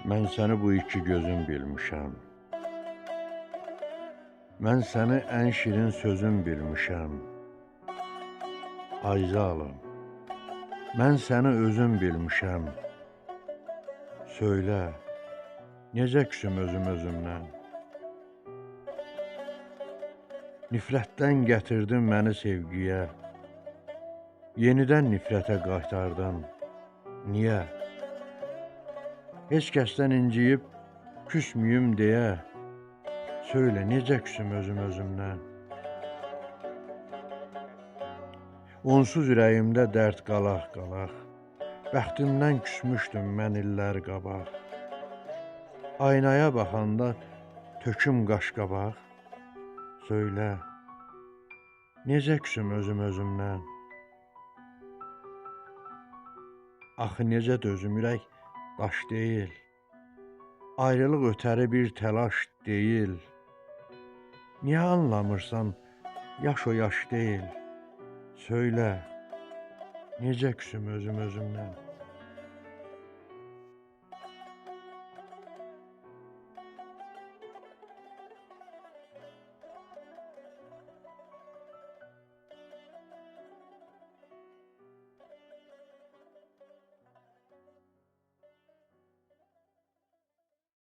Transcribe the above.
Mən səni bu iki gözüm bilmişəm. Mən səni ən şirin sözüm bilmişəm. Ayzalım, mən səni özüm bilmişəm. Söylə, necə küsüm özüm özümdən? Nifrətdən gətirdin məni sevgiyə. Yenidən nifrətə qaytardın. Niyə? Heç kəsdən inciyib küsmüyüm deyə. Söylə, necə küsüm özüm özümdən? Onsuz ürəyimdə dərd qalaq-qalaq. Bəxtimdən küsmüşdüm mən illər qabaq. Aynaya baxanda töküm qaş-qabaq. Söylə, necə küsüm özüm özümdən? Axı necə dözüm, ürək daş deyil. Ayrılıq ötəri bir təlaş deyil. Niyə anlamırsan, yaş o yaş deyil. Söylə, necə küsüm özüm özümdən?